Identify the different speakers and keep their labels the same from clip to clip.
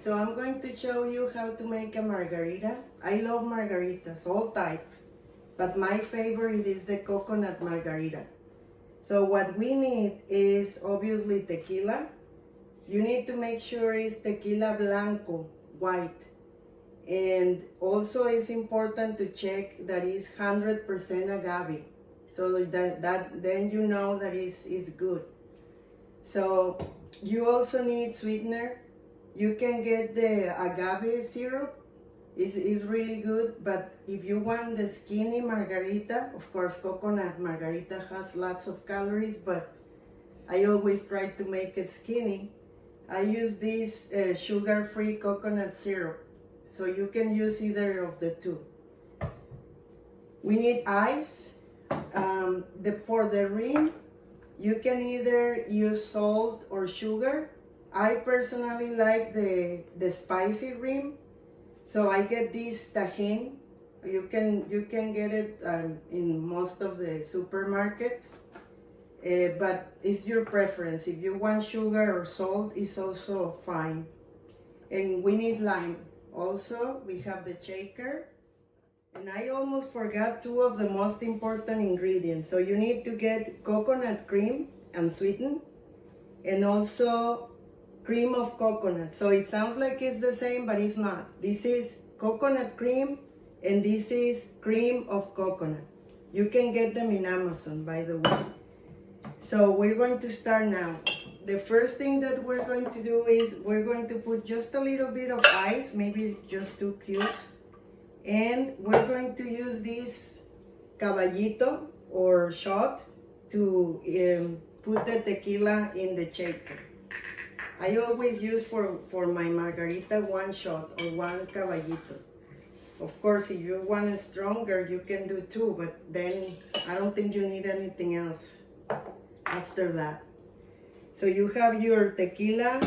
Speaker 1: so I'm going to show you how to make a margarita. I love margaritas, all type, but my favorite is the coconut margarita. So what we need is obviously tequila. You need to make sure it's tequila blanco, white. And also it's important to check that it's 100% agave. So that then you know that it's good. So you also need sweetener. You can get the agave syrup. It's really good, but if you want the skinny margarita, of course coconut margarita has lots of calories, but I always try to make it skinny. I use this sugar-free coconut syrup, so you can use either of the two. We need ice. For the rim, you can either use salt or sugar. I personally like the spicy rim, so I get this tajin. You can get it in most of the supermarkets, but it's your preference. If you want sugar or salt, it's also fine. And we need lime. Also, we have the shaker. And I almost forgot two of the most important ingredients. So you need to get coconut cream and sweeten, and also cream of coconut. So it sounds like it's the same, but it's not. This is coconut cream and this is cream of coconut. You can get them in Amazon, by the way. So we're going to start now. The first thing that we're going to do is we're going to put just a little bit of ice, maybe just 2 cubes. And we're going to use this caballito or shot to put the tequila in the shaker. I always use for my margarita 1 shot or 1 caballito. Of course, if you want it stronger, you can do 2, but then I don't think you need anything else after that. So you have your tequila,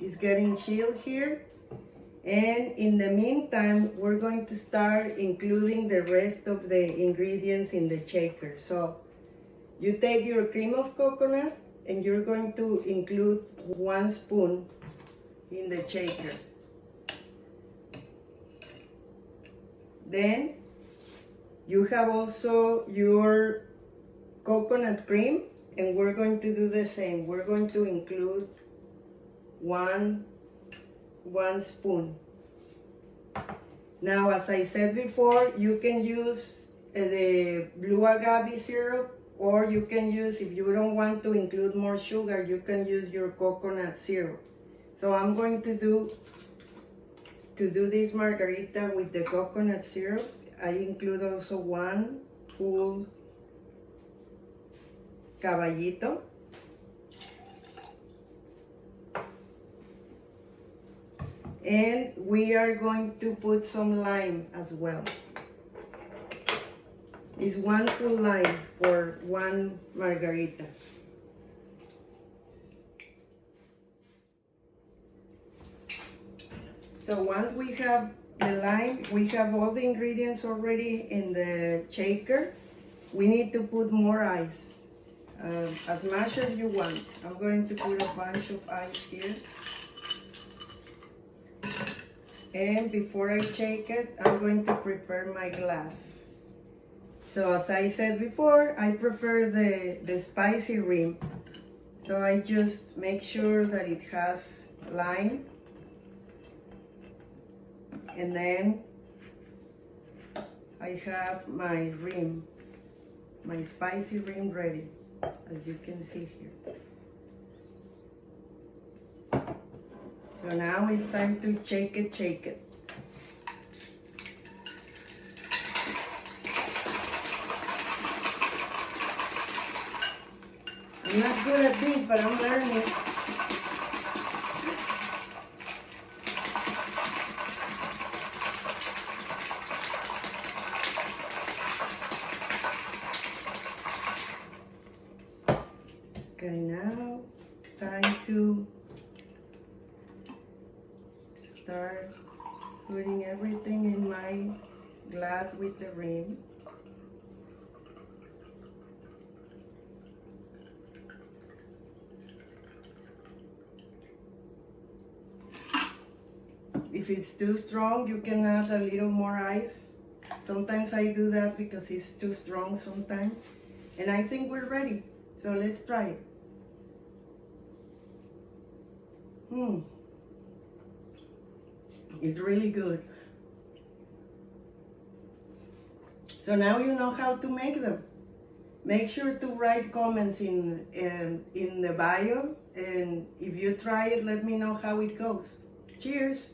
Speaker 1: it's getting chilled here. And in the meantime, we're going to start including the rest of the ingredients in the shaker. So you take your cream of coconut and you're going to include 1 spoon in the shaker. Then you have also your coconut cream, and we're going to do the same. We're going to include one spoon. Now, as I said before, you can use the blue agave syrup, or you can use, if you don't want to include more sugar, you can use your coconut syrup. So I'm going to do this margarita with the coconut syrup. I include also 1 full caballito. And we are going to put some lime as well. It's 1 full lime for 1 margarita. So once we have the lime, we have all the ingredients already in the shaker. We need to put more ice, as much as you want. I'm going to put a bunch of ice here. And before I shake it, I'm going to prepare my glass. So as I said before, I prefer the spicy rim. So I just make sure that it has lime. And then I have my rim, my spicy rim ready, as you can see here. So now it's time to shake it. I'm not good at this, but I'm learning. Okay, now time to start putting everything in my glass with the rim. If it's too strong, you can add a little more ice. Sometimes I do that because it's too strong sometimes. And I think we're ready. So let's try it. It's really good. So now you know how to make them. Make sure to write comments in the bio, and if you try it, let me know how it goes. Cheers!